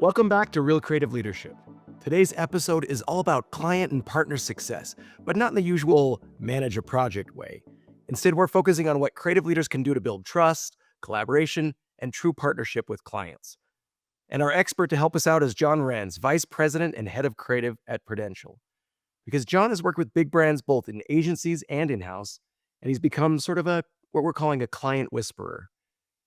Welcome back to Real Creative Leadership. Today's episode is all about client and partner success, but not in the usual manage a project way. Instead, we're focusing on what creative leaders can do to build trust, collaboration, and true partnership with clients. And our expert to help us out is John Renz, Vice President and Head of Creative at Prudential. Because John has worked with big brands both in agencies and in-house, and he's become sort of what we're calling a client whisperer.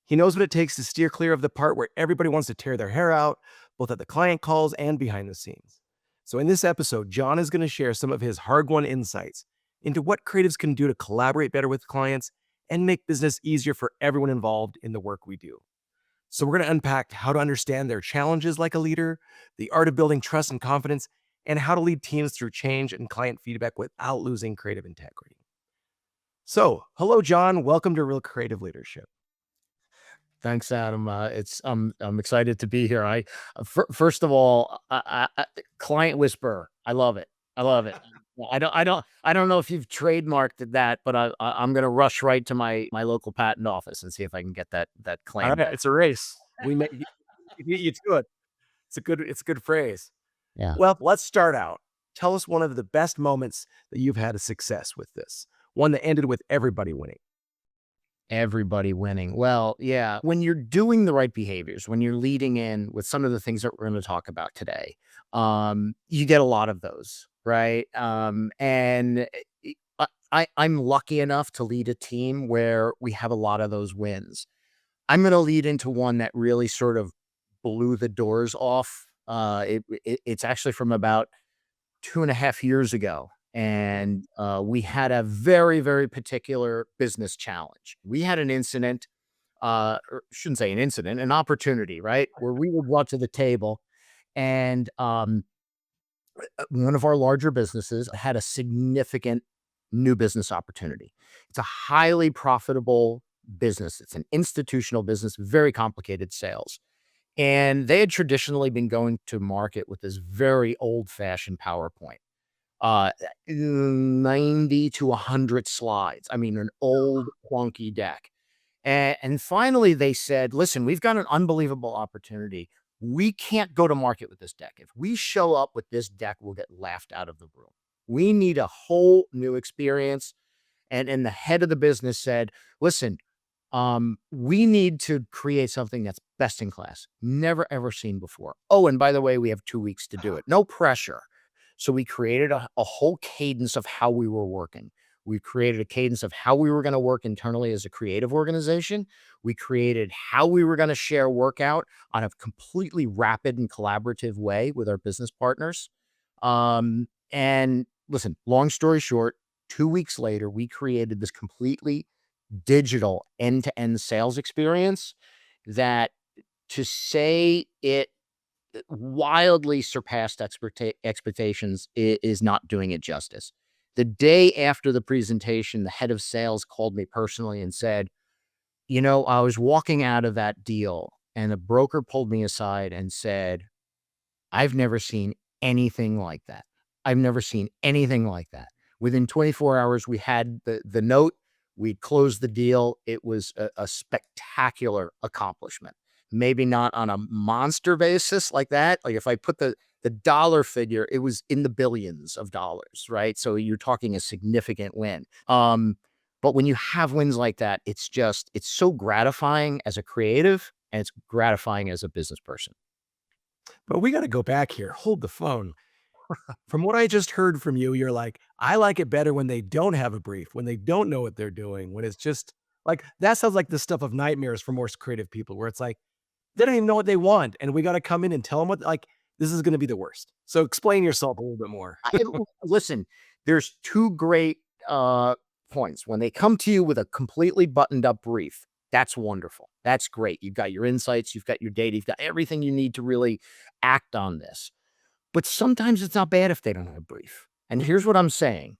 He knows what it takes to steer clear of the part where everybody wants to tear their hair out, both at the client calls and behind the scenes. So in this episode, John is going to share some of his hard-won insights into what creatives can do to collaborate better with clients and make business easier for everyone involved in the work we do. So we're going to unpack how to understand their challenges like a leader, the art of building trust and confidence, and how to lead teams through change and client feedback without losing creative integrity. So, hello, John. Welcome to Real Creative Leadership. Thanks, Adam. I'm excited to be here. First of all, client whisper. I love it. I love it. I don't know if you've trademarked that, but I'm going to rush right to my local patent office and see if I can get that claim. All right, it's a race. We may you to it. It's a good phrase. Yeah. Well, let's start out. Tell us one of the best moments that you've had a success with this. One that ended with everybody winning. Everybody winning. Well, yeah. When you're doing the right behaviors, when you're leading in with some of the things that we're going to talk about today, you get a lot of those, right? And I'm lucky enough to lead a team where we have a lot of those wins. I'm going to lead into one that really sort of blew the doors off. It's actually from about 2.5 years ago. And we had a very, very particular business challenge. We had an incident, or shouldn't say an incident, an opportunity, right? Where we were brought to the table and one of our larger businesses had a significant new business opportunity. It's a highly profitable business. It's an institutional business, very complicated sales. And they had traditionally been going to market with this very old-fashioned PowerPoint. 90 to 100 slides. I mean, an old clunky deck. And finally they said, listen, we've got an unbelievable opportunity. We can't go to market with this deck. If we show up with this deck, we'll get laughed out of the room. We need a whole new experience. And the head of the business said, listen, we need to create something that's best in class, never, ever seen before. Oh, and by the way, we have 2 weeks to do it. No pressure. So we created a whole cadence of how we were working. We created a cadence of how we were going to work internally as a creative organization. We created how we were going to share work out on a completely rapid and collaborative way with our business partners. And listen, long story short, 2 weeks later, we created this completely digital end-to-end sales experience that, to say it wildly surpassed expectations, is not doing it justice. The day after the presentation, the head of sales called me personally and said, I was walking out of that deal and a broker pulled me aside and said, I've never seen anything like that. I've never seen anything like that. Within 24 hours, we had the note. We closed the deal. It was a spectacular accomplishment. Maybe not on a monster basis like that. Like if I put the dollar figure, it was in the billions of dollars, right? So you're talking a significant win. But when you have wins like that, it's so gratifying as a creative and it's gratifying as a business person. But we got to go back here. Hold the phone. From what I just heard from you, you're like, I like it better when they don't have a brief, when they don't know what they're doing, when it's just like, that sounds like the stuff of nightmares for most creative people, where it's like, they don't even know what they want. And we got to come in and tell them this is going to be the worst. So explain yourself a little bit more. Listen, there's two great points. When they come to you with a completely buttoned up brief, that's wonderful. That's great. You've got your insights, you've got your data, you've got everything you need to really act on this. But sometimes it's not bad if they don't have a brief. And here's what I'm saying.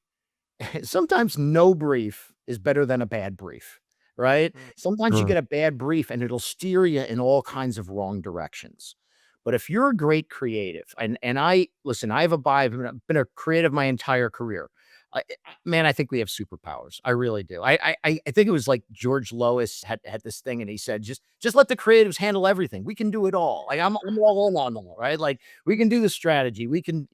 Sometimes no brief is better than a bad brief. Right? Sometimes you get a bad brief and it'll steer you in all kinds of wrong directions. But if you're a great creative, and I've been a creative my entire career. Man, I think we have superpowers. I really do. I think it was like George Lois had this thing, and he said, "Just let the creatives handle everything. We can do it all." Like I'm all in on all, right? Like we can do the strategy. We can,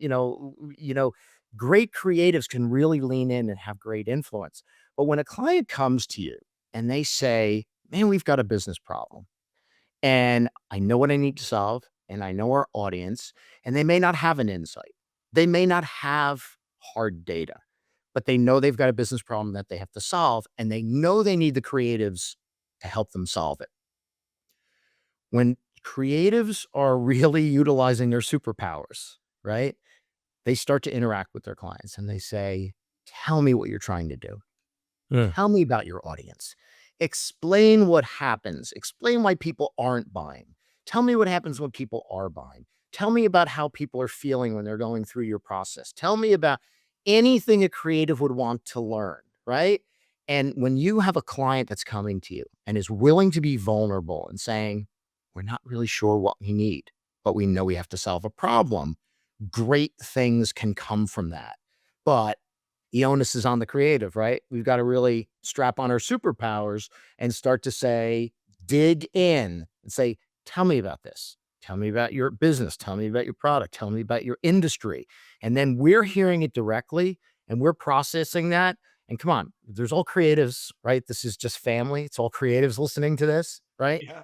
great creatives can really lean in and have great influence. But when a client comes to you and they say, "Man, we've got a business problem, and I know what I need to solve, and I know our audience," and they may not have an insight. They may not have hard data, but they know they've got a business problem that they have to solve, and they know they need the creatives to help them solve it. When creatives are really utilizing their superpowers, right? They start to interact with their clients and they say, "Tell me what you're trying to do. Mm. Tell me about your audience. Explain what happens. Explain why people aren't buying. Tell me what happens when people are buying. Tell me about how people are feeling when they're going through your process. Tell me about anything a creative would want to learn," right? And when you have a client that's coming to you and is willing to be vulnerable and saying, "We're not really sure what we need, but we know we have to solve a problem," great things can come from that. But the onus is on the creative, right? We've got to really strap on our superpowers and start to say, dig in and say, "Tell me about this. Tell me about your business. Tell me about your product. Tell me about your industry." And then we're hearing it directly and we're processing that. And come on, there's all creatives, right? This is just family. It's all creatives listening to this, right? Yeah.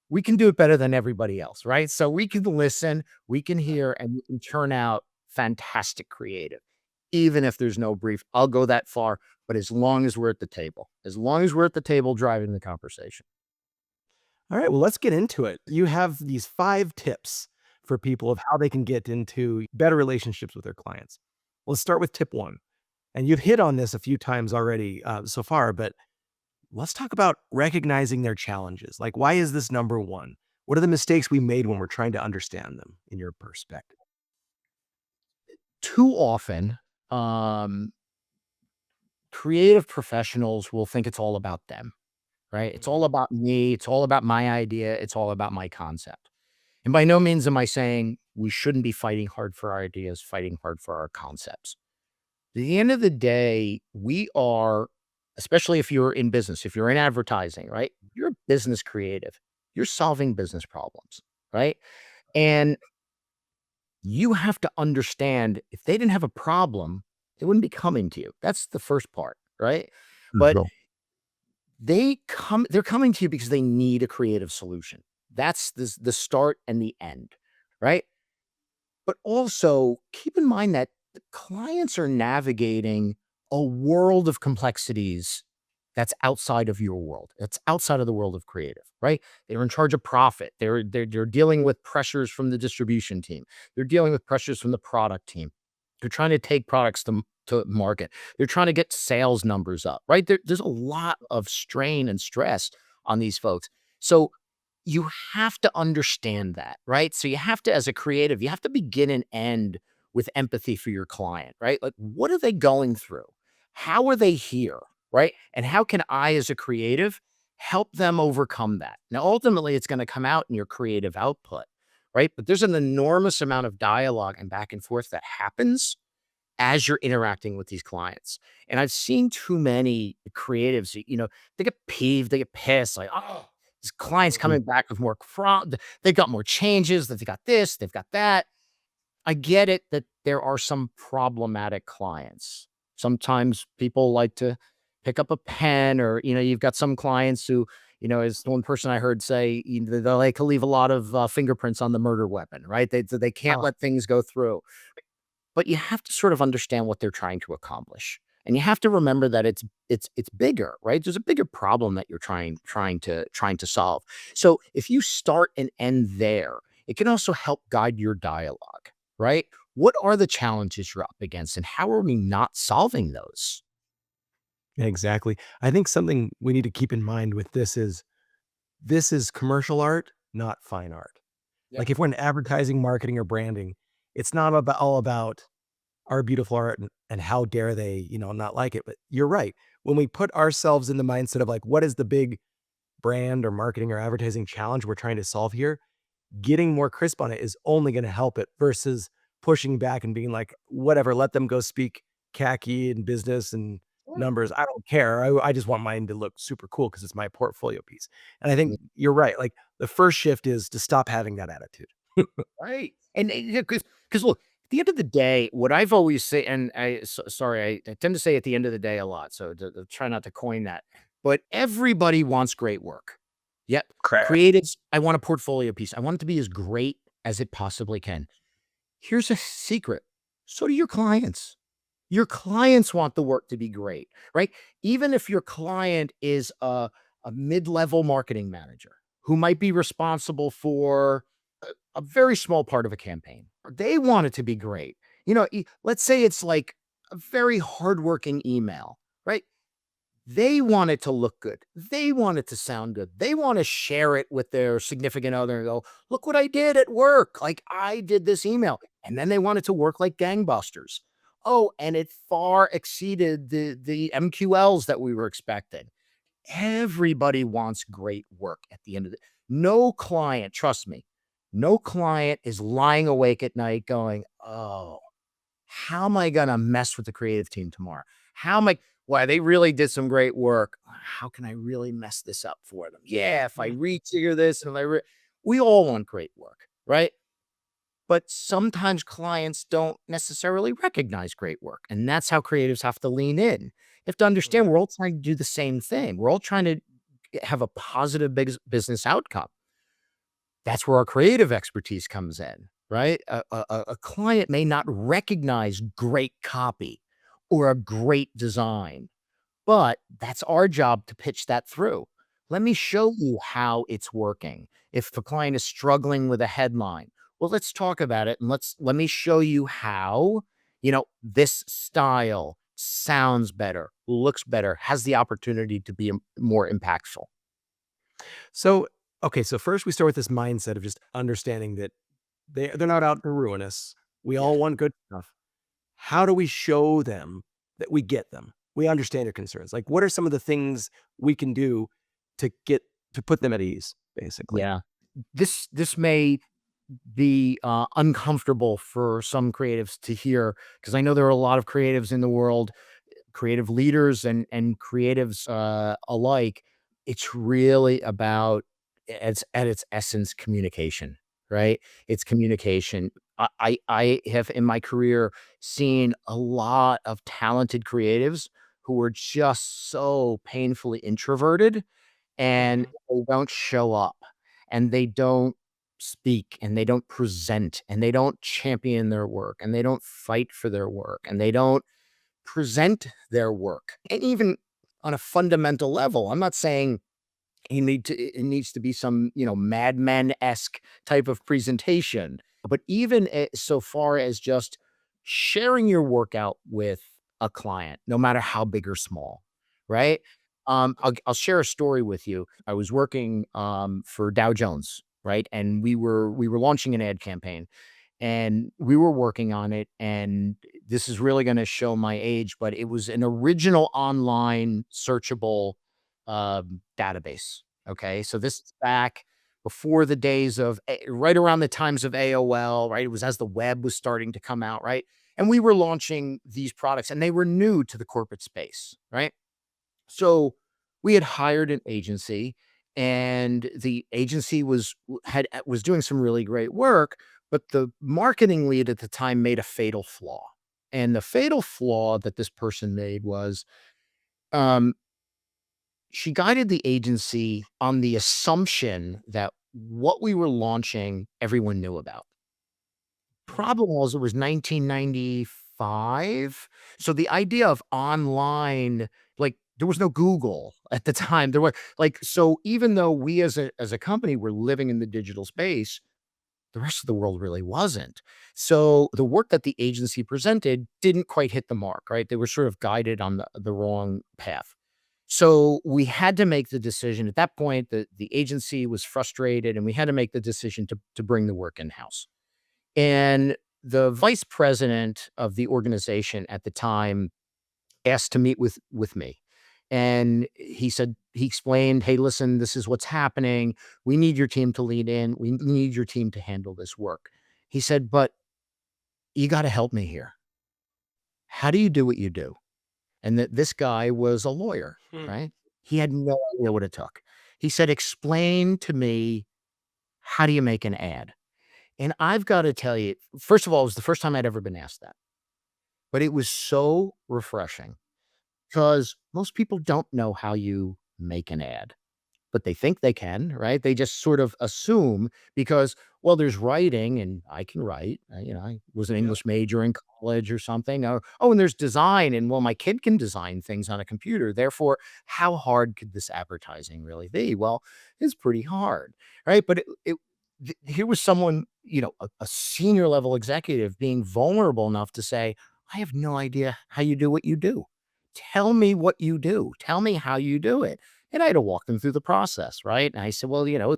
We can do it better than everybody else, right? So we can listen, we can hear, and we can turn out fantastic creative, even if there's no brief. I'll go that far, but as long as we're at the table, as long as we're at the table driving the conversation. All right, well, let's get into it. You have these 5 tips for people of how they can get into better relationships with their clients. Let's start with tip 1. And you've hit on this a few times already so far, but let's talk about recognizing their challenges. Like, why is this number 1? What are the mistakes we made when we're trying to understand them in your perspective? Too often, um, creative professionals will think it's all about them, right? It's all Mhm. about me. It's all about my idea. It's all about my concept. And by no means am I saying we shouldn't be fighting hard for our ideas, fighting hard for our concepts. At the end of the day, we are, especially if you're in business, if you're in advertising, right? You're a business creative. You're solving business problems, right? And you have to understand if they didn't have a problem, they wouldn't be coming to you. That's the first part, right? But Mhm. they're coming to you because they need a creative solution. That's the start and the end, right? But also keep in mind that the clients are navigating a world of complexities that's outside of your world. It's outside of the world of creative, right? They're in charge of profit. They're dealing with pressures from the distribution team. They're dealing with pressures from the product team. They're trying to take products to market. They're trying to get sales numbers up, right? There's a lot of strain and stress on these folks. So you have to understand that, right? So you have to, as a creative, you have to begin and end with empathy for your client, right? Like, what are they going through? How are they here, right? And how can I, as a creative, help them overcome that? Now, ultimately, it's going to come out in your creative output, right? But there's an enormous amount of dialogue and back and forth that happens as you're interacting with these clients. And I've seen too many creatives, they get peeved, they get pissed, like, "Oh, this client's Mhm. coming back with more they've got more changes, they've got this, they've got that." I get it that there are some problematic clients. Sometimes people like to pick up a pen or, you've got some clients who, as one person I heard say, they like to leave a lot of fingerprints on the murder weapon, right? They can't Oh, let things go through. But you have to sort of understand what they're trying to accomplish. And you have to remember that it's bigger, right? There's a bigger problem that you're trying to solve. So if you start and end there, it can also help guide your dialogue, right? What are the challenges you're up against and how are we not solving those? exactly. I think something we need to keep in mind with this is commercial art, not fine art. Yeah. Like if we're in advertising, marketing, or branding, it's not about all about our beautiful art and how dare they, not like it. But you're right. When we put ourselves in the mindset of like, what is the big brand or marketing or advertising challenge we're trying to solve here? Getting more crisp on it is only going to help it versus pushing back and being like, whatever, let them go speak khaki and business and numbers. I don't care. I just want mine to look super cool because it's my portfolio piece. And I think you're right. Like the first shift is to stop having that attitude. Right. And yeah, because look, at the end of the day, what I've always say, and sorry, I tend to say at the end of the day a lot, so try not to coin that. But everybody wants great work. Yep. Correct. Creatives, I want a portfolio piece. I want it to be as great as it possibly can. Here's a secret. So do your clients. Your clients want the work to be great, right? Even if your client is a mid-level marketing manager who might be responsible for a very small part of a campaign, they want it to be great. Let's say it's like a very hardworking email, right? They want it to look good. They want it to sound good. They want to share it with their significant other and go, look what I did at work. Like I did this email. And then they want it to work like gangbusters. Oh, and it far exceeded the MQLs that we were expecting. Everybody wants great work at the end of the no client, trust me, no client is lying awake at night going, oh, how am I gonna mess with the creative team tomorrow? How am I Why they really did some great work. How can I really mess this up for them? Yeah, if I rejigger this and we all want great work, right? But sometimes clients don't necessarily recognize great work. And that's how creatives have to lean in. You have to understand we're all trying to do the same thing. We're all trying to have a positive business outcome. That's where our creative expertise comes in, right? A client may not recognize great copy or a great design, but that's our job to pitch that through. Let me show you how it's working. If the client is struggling with a headline, well, let's talk about it and let me show you how, this style sounds better, looks better, has the opportunity to be more impactful. So, okay, so first we start with this mindset of just understanding that they're not out to ruin us. We Yeah. all want good stuff. How do we show them that we get them? We understand your concerns. Like, what are some of the things we can do to put them at ease, basically? Yeah. This may be uncomfortable for some creatives to hear because I know there are a lot of creatives in the world, creative leaders and creatives alike. It's really about it's at its essence communication, right? It's communication. I have in my career seen a lot of talented creatives who were just so painfully introverted and Mhm. they don't show up and they don't speak and they don't present and they don't champion their work and they don't fight for their work and they don't present their work. And even on a fundamental level, I'm not saying it needs to be some, Mad Men-esque type of presentation, but even so far as just sharing your workout with a client, no matter how big or small, right? I'll share a story with you. I was working for Dow Jones, right? And we were launching an ad campaign and we were working on it. And this is really going to show my age, but it was an original online searchable database. Okay. So this is back before the days of right around the times of AOL, right? It was as the web was starting to come out, right? And we were launching these products and they were new to the corporate space, right? So we had hired an agency and the agency was doing some really great work, but the marketing lead at the time made a fatal flaw. And the fatal flaw that this person made was um, she guided the agency on the assumption that what we were launching, everyone knew about. Mhm. Problem was it was 1995, so the idea of online like, there was no Google at the time, there were so even though we as a company were living in the digital space, the rest of the world really wasn't. So, the work that the agency presented didn't quite hit the mark, right? They were sort of guided on the wrong path. So, we had to make the decision at that point, the agency was frustrated, and we had to make the decision to bring the work in-house. And the vice president of the organization at the time asked to meet with me. And he explained, "Hey, listen, this is what's happening. We need your team to lead in. We need your team to handle this work." He said, "But you got to help me here." how do you do what you do? And that this guy was a lawyer, Hmm. right? He had no idea what it took. He said, explain to me, how do you make an ad? And I've got to tell you, first of all, it was the first time I'd ever been asked that, but it was so refreshing because most people don't know how you make an ad, but they think they can, right? They just sort of assume because, well, there's writing and I can write. I was an Yep. English major in college or something. Oh, and there's design. And well, my kid can design things on a computer. Therefore, how hard could this advertising really be? Well, it's pretty hard, right? But here was someone, a senior level executive being vulnerable enough to say, I have no idea how you do what you do. Tell me what you do. Tell me how you do it. And I had to walk them through the process, right? And I said, well, you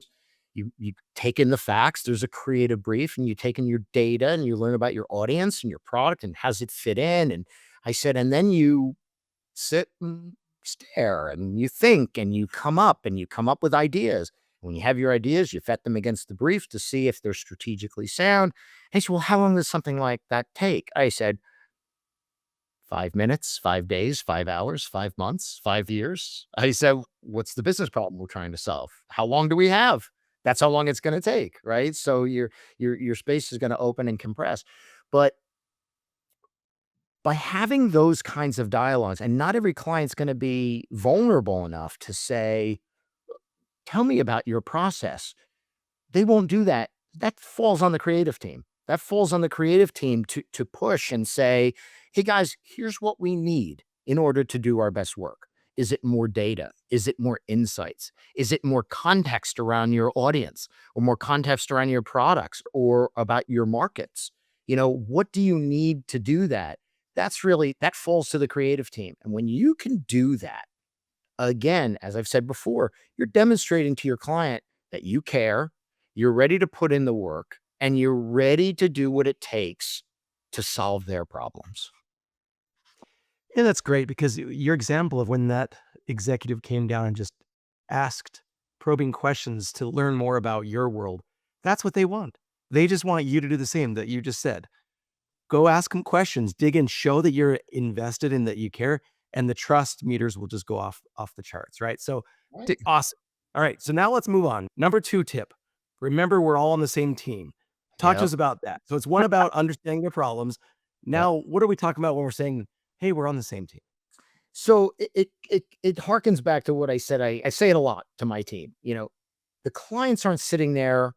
take in the facts, there's a creative brief, and you take in your data and you learn about your audience and your product and how's it fit in. And I said, and then you sit and stare and you think and you come up with ideas. When you have your ideas, you vet them against the brief to see if they're strategically sound. And he said, well, how long does something like that take? I said, 5 minutes, 5 days, 5 hours, 5 months, 5 years. I said, what's the business problem we're trying to solve? How long do we have? That's how long it's going to take, right? So your space is going to open and compress. But by having those kinds of dialogues, and not every client's going to be vulnerable enough to say, tell me about your process. They won't do that. That falls on the creative team. That falls on the creative team to push and say, "Hey, guys, here's what we need in order to do our best work." Is it more data? Is it more insights? Is it more context around your audience or more context around your products or about your markets? What do you need to do that? That falls to the creative team. And when you can do that, again, as I've said before, you're demonstrating to your client that you care, you're ready to put in the work, and you're ready to do what it takes to solve their problems. Yeah, that's great because your example of when that executive came down and just asked probing questions to learn more about your world, that's what they want. They just want you to do the same that you just said. Go ask them questions, dig in, show that you're invested and that you care, and the trust meters will just go off the charts, right? So, Right. awesome. All right, so now let's move on. Number 2 tip. Remember, we're all on the same team. Talk to Yep. us about that. So it's one about understanding the problems. Yep. Now, what are we talking about when we're saying, "Hey, we're on the same team?" So it harkens back to what I said. I say it a lot to my team. The clients aren't sitting there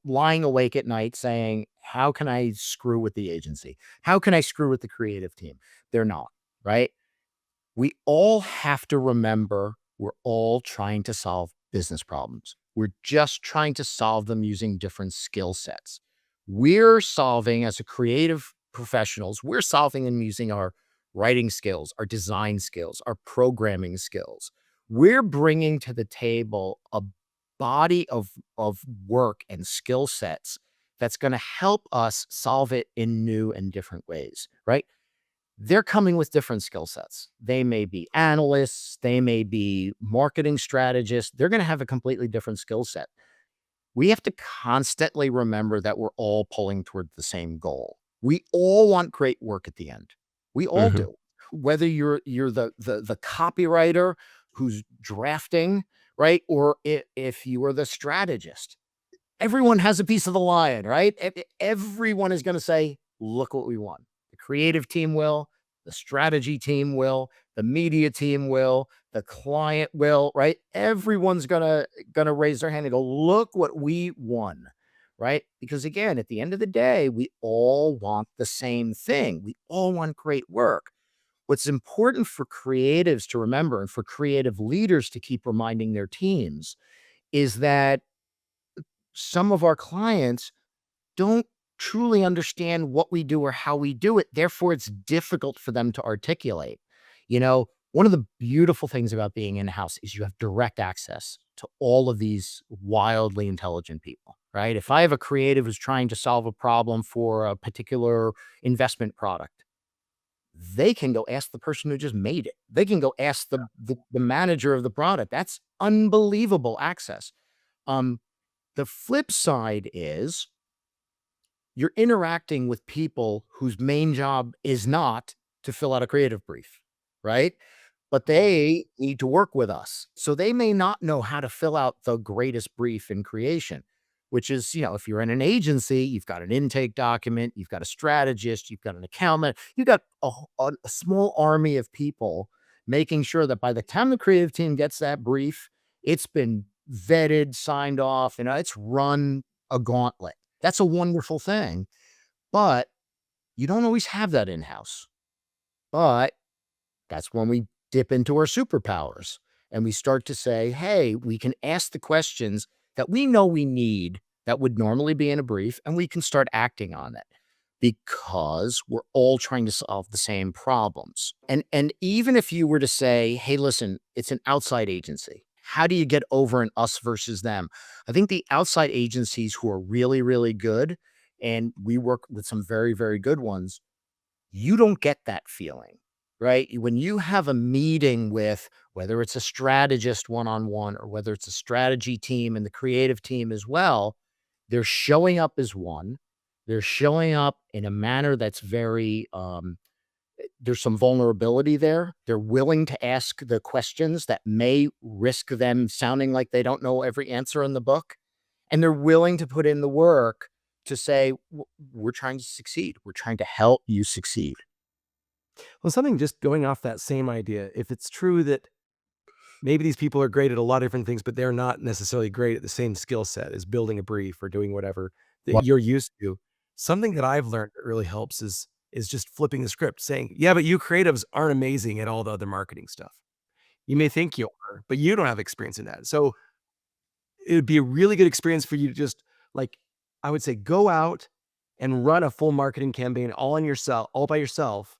lying awake at night saying, how can I screw with the agency? How can I screw with the creative team? They're not, right? We all have to remember we're all trying to solve business problems. We're just trying to solve them using different skill sets. We're solving as a creative professionals, we're solving them using our writing skills, our design skills, our programming skills. We're bringing to the table a body of work and skill sets that's going to help us solve it in new and different ways, right? They're coming with different skill sets. They may be analysts, they may be marketing strategists. They're going to have a completely different skill set. We have to constantly remember that we're all pulling toward the same goal. We all want great work at the end. We all Mhm. do. Whether you're the copywriter who's drafting, right? Or if you are the strategist, everyone has a piece of the lion, right? Everyone is going to say, look what we want. The creative team will, the strategy team will, the media team will, the client will, right? Everyone's gonna raise their hand and go, look what we won, right? Because again, at the end of the day, we all want the same thing. We all want great work. What's important for creatives to remember and for creative leaders to keep reminding their teams is that some of our clients don't truly understand what we do or how we do it. Therefore, it's difficult for them to articulate. One of the beautiful things about being in house is you have direct access to all of these wildly intelligent people, right? If I have a creative who's trying to solve a problem for a particular investment product, they can go ask the person who just made it. They can go ask the manager of the product. That's unbelievable access. Um, the flip side is you're interacting with people whose main job is not to fill out a creative brief, right? But they need to work with us. So they may not know how to fill out the greatest brief in creation, which is, if you're in an agency, you've got an intake document, you've got a strategist, you've got an accountant, you've got a small army of people making sure that by the time the creative team gets that brief, it's been vetted, signed off, it's run a gauntlet. That's a wonderful thing. But you don't always have that in house. But that's when we dip into our superpowers and we start to say, hey, we can ask the questions that we know we need that would normally be in a brief, and we can start acting on it because we're all trying to solve the same problems. And even if you were to say, hey, listen, it's an outside agency. How do you get over an us versus them? I think the outside agencies who are really, really good, and we work with some very, very good ones, you don't get that feeling, right? When you have a meeting with whether it's a strategist one-on-one or whether it's a strategy team and the creative team as well, they're showing up as one. They're showing up in a manner that's very, there's some vulnerability there. They're willing to ask the questions that may risk them sounding like they don't know every answer in the book. And they're willing to put in the work to say, We're trying to succeed. We're trying to help you succeed." Well, something just going off that same idea, if it's true that maybe these people are great at a lot of different things, but they're not necessarily great at the same skill set as building a brief or doing whatever that Well, you're used to. Something that I've learned that really helps is just flipping the script, saying, "Yeah, but you creatives aren't amazing at all the other marketing stuff. You may think you are, but you don't have experience in that." So it would be a really good experience for you to just like, I would say, go out and run a full marketing campaign all by yourself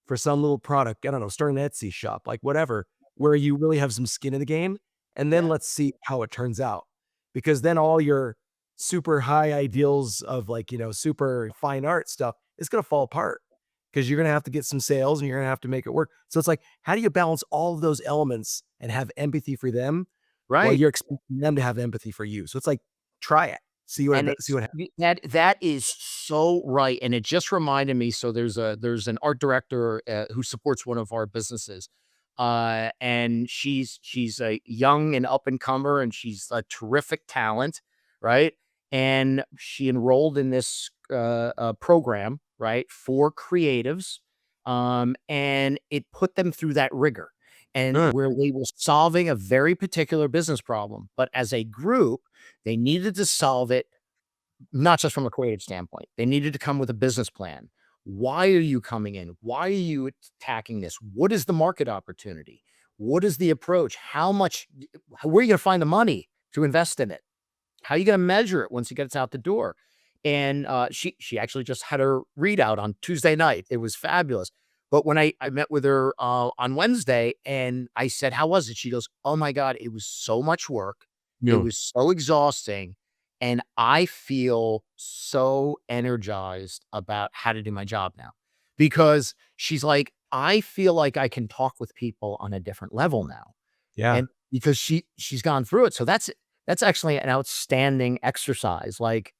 for some little product. I don't know, start an Etsy shop, like whatever, where you really have some skin in the game. And then yeah. let's see how it turns out. Because then all your super high ideals of like, super fine art stuff is going to fall apart because you're going to have to get some sales and you're going to have to make it work. So it's like, how do you balance all of those elements and have empathy for them while Right. you're expecting them to have empathy for you? So it's like, try it. And See it's what happens. that is so right, and it just reminded me, so there's an art director, who supports one of our businesses, and she's a young and up and comer, and she's a terrific talent, right? And she enrolled in this, program, right, for creatives, and it put them through that rigor, and Mm, where they were solving a very particular business problem, but as a group, they needed to solve it not just from a creative standpoint. They needed to come with a business plan. Why are you coming in? Why are you attacking this? What is the market opportunity? What is the approach? How much, where are you going to find the money to invest in it? How are you going to measure it once it gets out the door? And she actually just had her readout on Tuesday night. It was fabulous. But when I met with her on Wednesday and I said, "How was it?" She goes, "Oh my God, it was so much work. It yeah. was so exhausting. And I feel so energized about how to do my job now." Because she's like, "I feel like I can talk with people on a different level now." Yeah. And because she's gone through it. So that's actually an outstanding exercise. Like,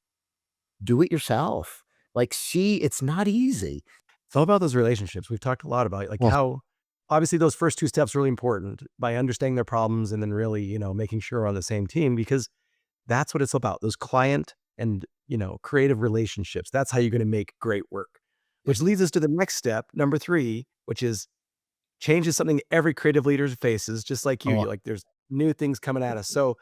do it yourself. Like, see, it's not easy. It's all about those relationships. We've talked a lot about like Well, how obviously those first two steps are really important by understanding their problems and then really, making sure we're on the same team because that's what it's about. Those client and, creative relationships. That's how you're going to make great work. Which leads us to the next step, number 3, which is change is something every creative leader faces, just like you. oh, You're like, there's new things coming at us. So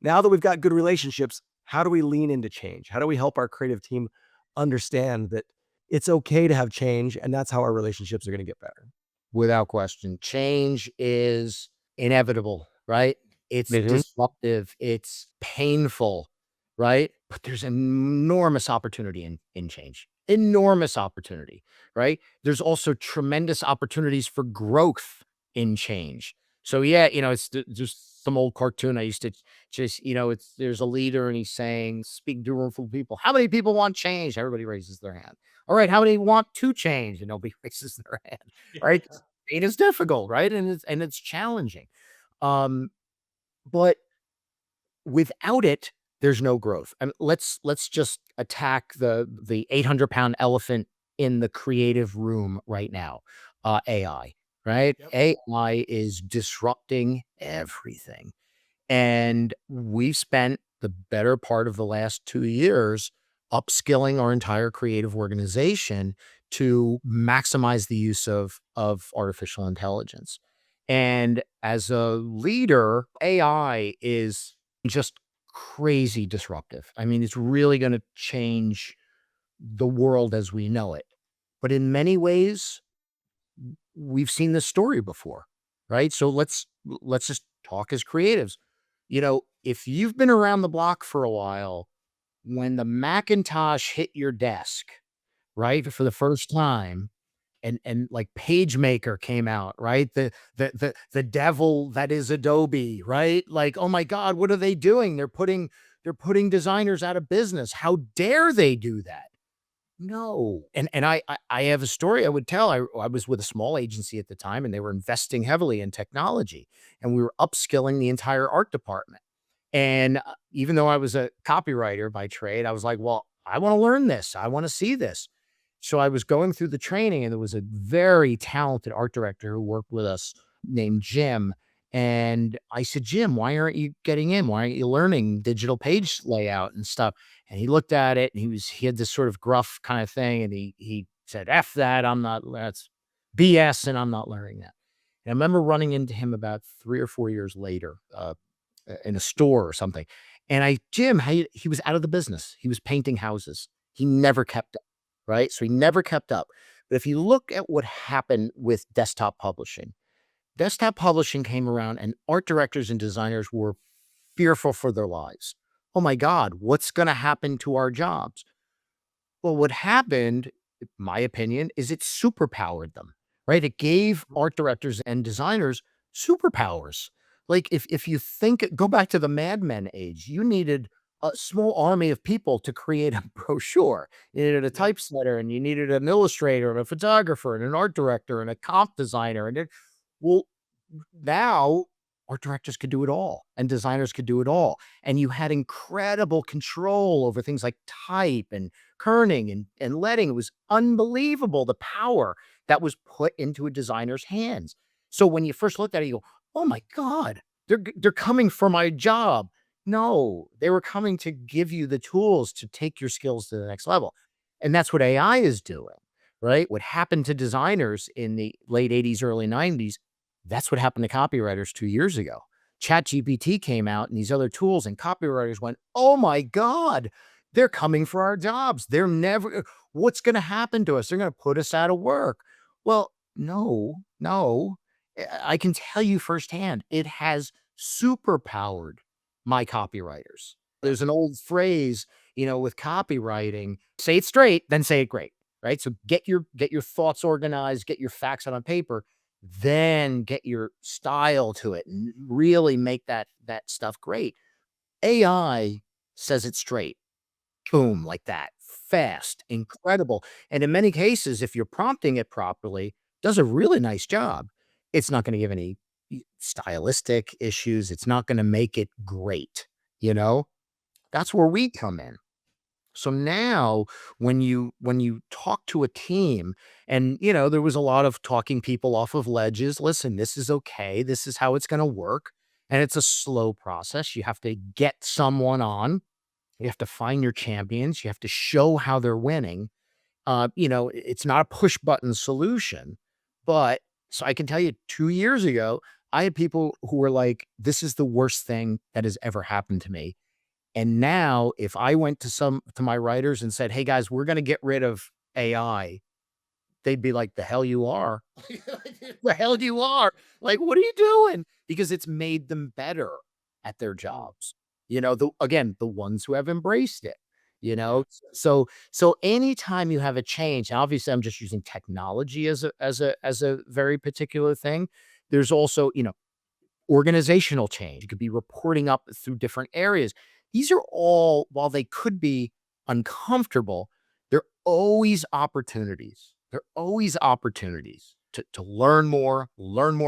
now that we've got good relationships, how do we lean into change? How do we help our creative team understand that it's okay to have change and that's how our relationships are going to get better? without question. Change is inevitable, right? It's Mhm. disruptive, it's painful, right? But there's enormous opportunity in change. Enormous opportunity, right? There's also tremendous opportunities for growth in change. So yeah, it's just some old cartoon I used to just, it's there's a leader and he's saying, speak to a room full of people. How many people want change? Everybody raises their hand. All right, how many want to change? And nobody raises their hand. Right? It is difficult, right? And it's challenging. Um, but without it, there's no growth. And let's just attack the 800-pound elephant in the creative room right now, AI, right? Yep. AI is disrupting everything. And we've spent the better part of the last 2 years upskilling our entire creative organization to maximize the use of artificial intelligence. And as a leader, AI is just crazy disruptive. I mean, it's really gonna change the world as we know it. But in many ways, we've seen this story before, right? So let's just talk as creatives. If you've been around the block for a while, when the Macintosh hit your desk, right, for the first time, and like PageMaker came out, right? The devil that is Adobe, right? Like, oh my God, what are they doing? They're putting designers out of business. How dare they do that? No. And I have a story I would tell. I was with a small agency at the time, and they were investing heavily in technology, and we were upskilling the entire art department. And, even though I was a copywriter by trade, I was like, "Well, I wanna learn this. I wanna see this." So I was going through the training, and there was a very talented art director who worked with us named Jim, and I said, "Jim, why aren't you getting in? Why aren't you learning digital page layout and stuff?" And he looked at it, and he had this sort of gruff kinda thing, and he said, "F that, I'm not that's BS, and I'm not learning that." And I remember running into him about 3 or 4 years later, in a store or something. And Jim, he was out of the business. He was painting houses. He never kept up, right? So he never kept up. But if you look at what happened with desktop publishing came around and art directors and designers were fearful for their lives. Oh my God, what's going to happen to our jobs? Well, what happened, in my opinion, is it superpowered them, right? It gave art directors and designers superpowers. Like if you think go back to the Mad Men age, you needed a small army of people to create a brochure. You needed a Yep. typesetter, and you needed an illustrator and a photographer and an art director and a comp designer. Well, now art directors could do it all and designers could do it all. And you had incredible control over things like type and kerning and leading. It was unbelievable the power that was put into a designer's hands. So when you first looked at it, you go, "Oh my God, they're coming for my job." No, they were coming to give you the tools to take your skills to the next level. And that's what AI is doing, right? What happened to designers in the late 80s, early 90s, that's what happened to copywriters 2 years ago. ChatGPT came out and these other tools, and copywriters went, "Oh my God, they're coming for our jobs. They're never what's gonna happen to us? They're gonna put us out of work." Well, no, no. I can tell you firsthand, it has superpowered my copywriters. There's an old phrase, with copywriting, say it straight, then say it great, right? So get your thoughts organized, get your facts out on paper, then get your style to it and really make that stuff great. AI says it straight. Boom, like that. Fast, incredible. And in many cases, if you're prompting it properly, does a really nice job. It's not going to give any stylistic issues. It's not going to make it great. You know, that's where we come in. So now when you talk to a team and there was a lot of talking people off of ledges, listen, this is okay. This is how it's going to work. And it's a slow process. You have to get someone on. You have to find your champions. You have to show how they're winning. It's not a push button solution, but so I can tell you 2 years ago, I had people who were like, "This is the worst thing that has ever happened to me." And now if I went to my writers and said, "Hey guys, we're gonna get rid of AI," they'd be like, "The hell you are." "The hell you are." Like, "What are you doing?" Because it's made them better at their jobs. The ones who have embraced it, you Yeah. know? So anytime you have a change, and obviously I'm just using technology as a very particular thing. There's also, organizational change. You could be reporting up through different areas. These are all, while they could be uncomfortable, they're always opportunities. They're always opportunities. to learn more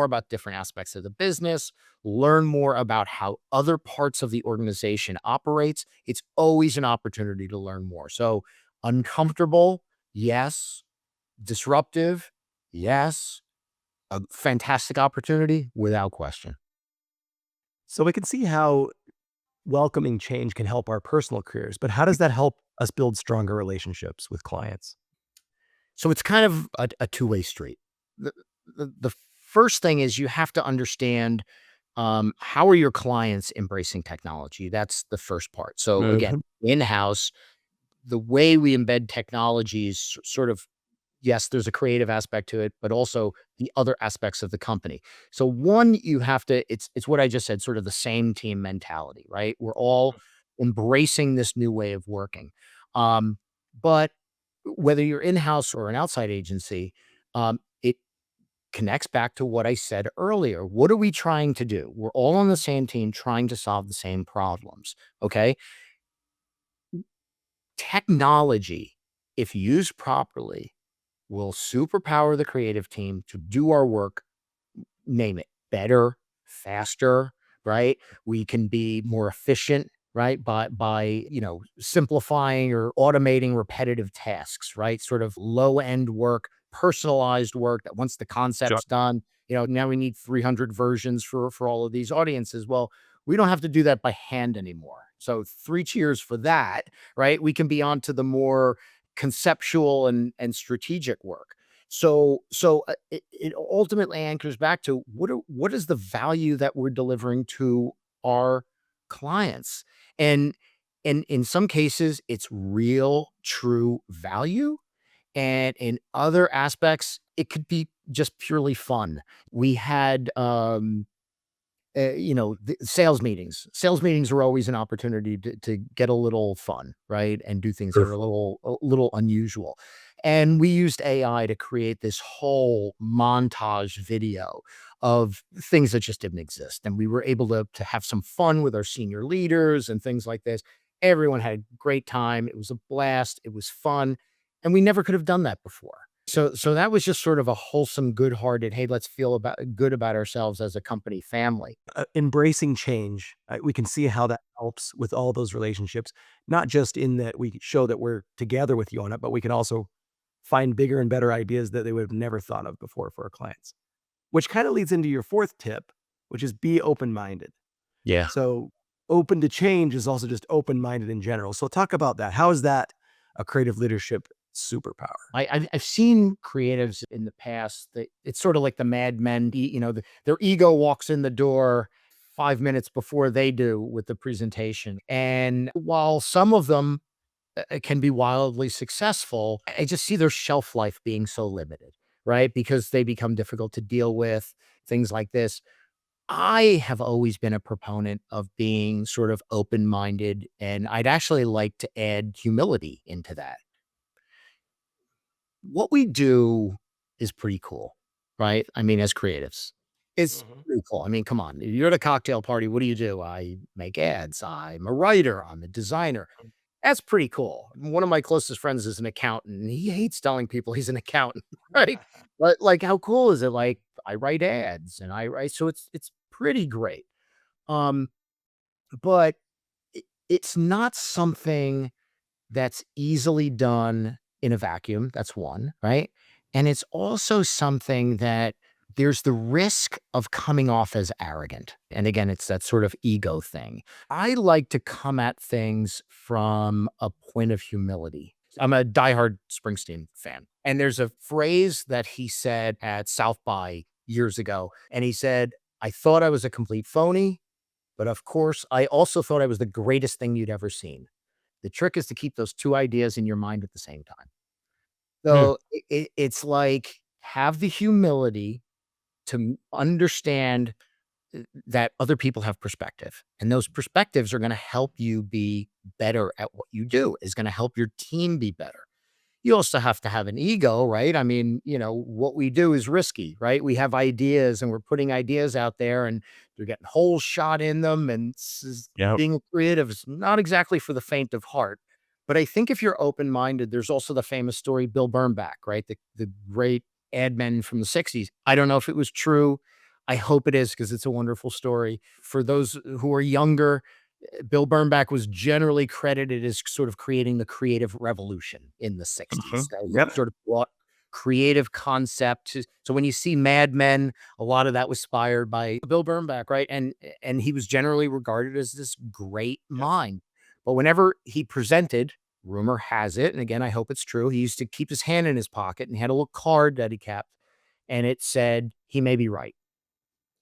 about different aspects of the business, learn more about how other parts of the organization operates. It's always an opportunity to learn more. So uncomfortable, yes. Disruptive, yes. A fantastic opportunity, without question. So we can see how welcoming change can help our personal careers, but how does that help us build stronger relationships with clients? So it's kind of a two-way street. The first thing is you have to understand, how are your clients embracing technology? That's the first part. So again, Mhm. in-house, the way we embed technology is sort of, yes, there's a creative aspect to it, but also the other aspects of the company. So one, you have to, it's what I just said, sort of the same team mentality, right? We're all embracing this new way of working. But whether you're in-house or an outside agency, it connects back to what I said earlier. What are we trying to do? We're all on the same team trying to solve the same problems. Okay. Technology, if used properly, will superpower the creative team to do our work, name it, better, faster, right? We can be more efficient, right? By simplifying or automating repetitive tasks, right? Sort of low-end work, personalized work that once the Sure. concept's done, now we need 300 versions for all of these audiences. Well, we don't have to do that by hand anymore. So 3 cheers for that, right? We can be on to the more conceptual and strategic work. It ultimately anchors back to what is the value that we're delivering to our clients? And in some cases, it's real, true value. And in other aspects, it could be just purely fun. We had the sales meetings. Sales meetings are always an opportunity to get a little fun, right? And do things that are a little unusual. And we used AI to create this whole montage video of things that just didn't exist. And we were able to have some fun with our senior leaders and things like this. Everyone had a great time. It was a blast. It was fun. And we never could have done that before. So that was just sort of a wholesome, good-hearted, "Hey, let's feel good about ourselves as a company family." Embracing change, we can see how that helps with all those relationships, not just in that we show that we're together with you on it, but we can also find bigger and better ideas that they would have never thought of before for our clients. Which kind of leads into your fourth tip, which is be open-minded. Yeah. So open to change is also just open-minded in general. So talk about that. How is that a creative leadership superpower? I've seen creatives in the past that it's sort of like the Mad Men, their ego walks in the door 5 minutes before they do with the presentation. And while some of them, can be wildly successful, I just see their shelf life being so limited, right? Because they become difficult to deal with, things like this. I have always been a proponent of being sort of open-minded, and I'd actually like to add humility into that. What we do is pretty cool, right? I mean, as creatives, it's Mhm. pretty cool. I mean, come on, you're at a cocktail party. What do? I make ads. I'm a writer. I'm a designer. That's pretty cool. One of my closest friends is an accountant, and he hates telling people he's an accountant, right? But like, how cool is it? Like, I write ads and I write, so it's pretty great. Um, but it's not something that's easily done in a vacuum. That's one, right? And it's also something that there's the risk of coming off as arrogant. And again, it's that sort of ego thing. I like to come at things from a point of humility. I'm a diehard Springsteen fan. And there's a phrase that he said at South by years ago. And he said, "I thought I was a complete phony, but of course, I also thought I was the greatest thing you'd ever seen." The trick is to keep those 2 ideas in your mind at the same time. Hmm. So it's like, have the humility to understand that other people have perspective, and those perspectives are gonna help you be better at what you do, is gonna help your team be better. You also have to have an ego, right? I mean, what we do is risky, right? We have ideas and we're putting ideas out there and they're getting holes shot in them. And Yep. being creative is not exactly for the faint of heart. But I think if you're open minded, there's also the famous story, Bill Bernbach, right? The great ad men from the 60s. I don't know if it was true. I hope it is because it's a wonderful story. For those who are younger, Bill Bernbach was generally credited as sort of creating the creative revolution in the 60s. Yep. Sort of brought creative concept. So when you see Mad Men, a lot of that was inspired by Bill Bernbach, right? And he was generally regarded as this great mind. But whenever he presented, rumor has it, and again, I hope it's true, he used to keep his hand in his pocket and he had a little card that he kept, and it said, "He may be right."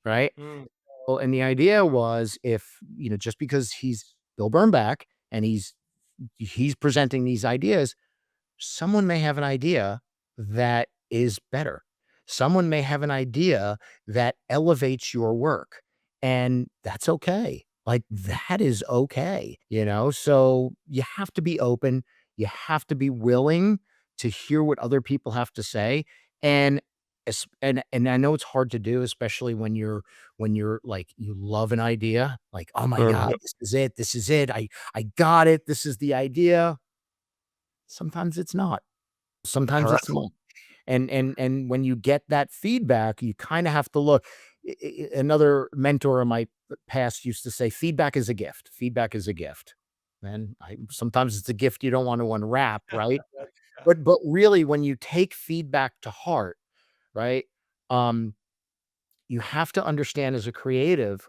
Right? Mm. Well, and the idea was if, just because he's Bill Bernbach and he's presenting these ideas, someone may have an idea that is better. Someone may have an idea that elevates your work, and that's okay. Like, that is okay, you know? So you have to be open. You have to be willing to hear what other people have to say. And and I know it's hard to do, especially when you're like you love an idea, like, oh my God, Mhm. this is it. This is it. I got it. This is the idea. Sometimes it's not. Sometimes Alright. it's not. And when you get that feedback, you kinda have to look. Another mentor of my past used to say, "Feedback is a gift. Feedback is a gift." And sometimes it's a gift you don't want to unwrap, right? But really, when you take feedback to heart, right, um, you have to understand as a creative,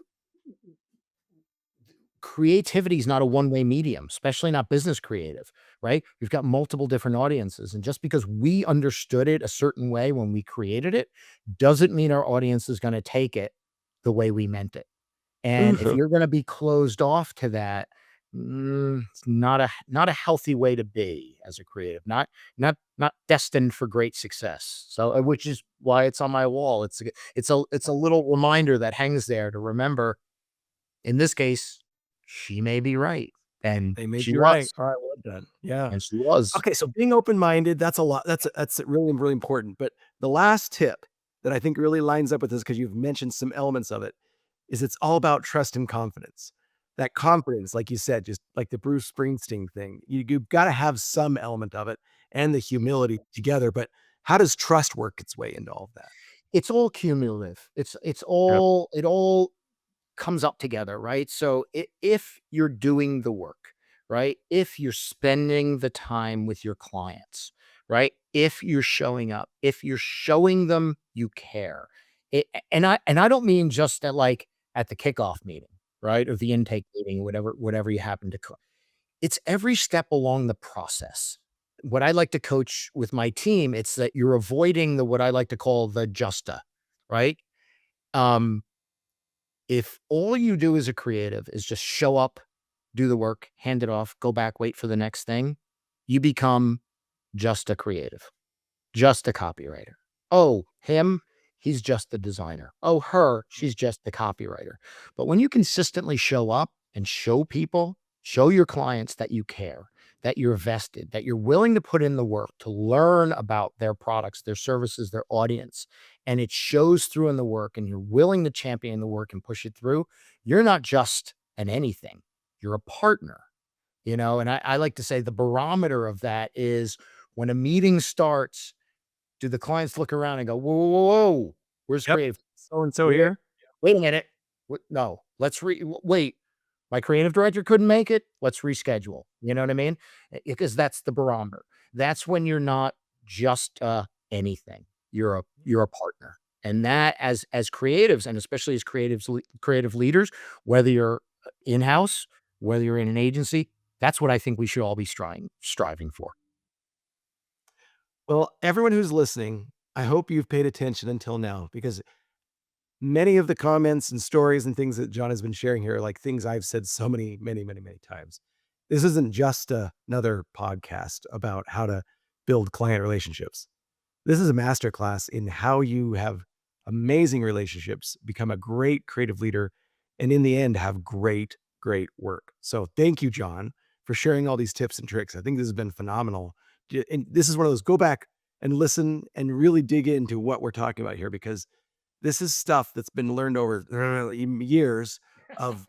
creativity is not a one-way medium, especially not business creative, right? We've got multiple different audiences, and just because we understood it a certain way when we created it, doesn't mean our audience is gonna take it the way we meant it. And if Mhm. you're gonna be closed off to that, it's not a healthy way to be as a creative, not destined for great success. So, which is why it's on my wall. It's a little reminder that hangs there to remember, in this case, she may be right, and They may she be right. was, Alright, well done. Yeah. and she was. Okay, so being open-minded, that's a lot. That's really, really important. But the last tip that I think really lines up with this, because you've mentioned some elements of it, is it's all about trust and confidence. That confidence, like you said, just like the Bruce Springsteen thing, you've gotta have some element of it and the humility together, but how does trust work its way into all of that? It's all cumulative. It's Yep. all it all comes up together, right? So if you're doing the work, right? If you're spending the time with your clients, right? If you're showing up, if you're showing them you care. And I don't mean just at the kickoff meeting, right? Or the intake meeting, whatever you happen to call. It's every step along the process. What I like to coach with my team, it's that you're avoiding the what I like to call the justa, right? Um, if all you do as a creative is just show up, do the work, hand it off, go back, wait for the next thing, you become just a creative. Just a copywriter. Oh, him, he's just the designer. Oh, her, she's just the copywriter. But when you consistently show up and show people, show your clients that you care, that you're vested, that you're willing to put in the work to learn about their products, their services, their audience, and it shows through in the work and you're willing to champion the work and push it through, you're not just an anything, you're a partner. And I like to say the barometer of that is when a meeting starts, do the clients look around and go, "Whoa, whoa, whoa, whoa, where's Yep. creative? So and so Where here. Wait a minute. What no, wait, my creative director couldn't make it? Let's reschedule." You know what I mean? Because that's the barometer. That's when you're not just, anything. You're a partner. And that as creatives, and especially as creative leaders, whether you're, in-house, whether you're in an agency, that's what I think we should all be striving for. Well, everyone who's listening, I hope you've paid attention until now because many of the comments and stories and things that John has been sharing here are like things I've said so many, many, many, many times. This isn't just another podcast about how to build client relationships. This is a masterclass in how you have amazing relationships, become a great creative leader, and in the end, have great, great work. So thank you, John, for sharing all these tips and tricks. I think this has been phenomenal. And this is one of those go back and listen and really dig into what we're talking about here because this is stuff that's been learned over years of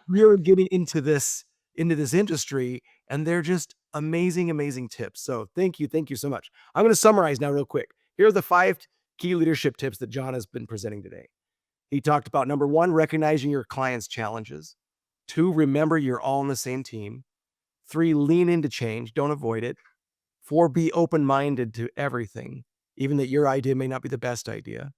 really getting into this industry, and they're just amazing, amazing tips. So thank you so much. I'm going to summarize now real quick. Here are the 5 key leadership tips that John has been presenting today. He talked about number 1, recognizing your client's challenges. 2, remember you're all on the same team. 3, lean into change, don't avoid it. 4, be open-minded to everything, even that your idea may not be the best idea.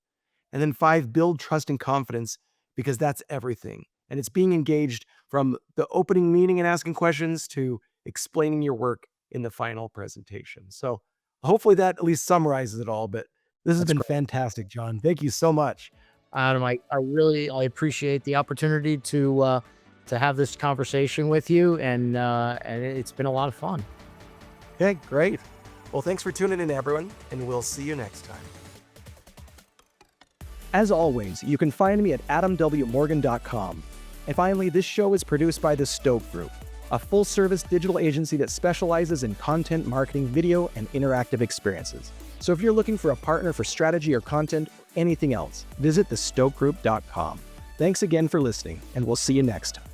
And then 5, build trust and confidence, because that's everything. And it's being engaged from the opening meeting and asking questions to explaining your work in the final presentation. So hopefully that at least summarizes it all, but this has That's been great. fantastic, John. Thank you so much. Adam, I appreciate the opportunity to have this conversation with you, and it's been a lot of fun. Okay, great. Well, thanks for tuning in, everyone, and we'll see you next time. As always, you can find me at adamwmorgan.com. And finally, this show is produced by the Stoke Group, a full-service digital agency that specializes in content marketing, video, and interactive experiences. So if you're looking for a partner for strategy or content or anything else, visit thestokegroup.com. Thanks again for listening, and we'll see you next time.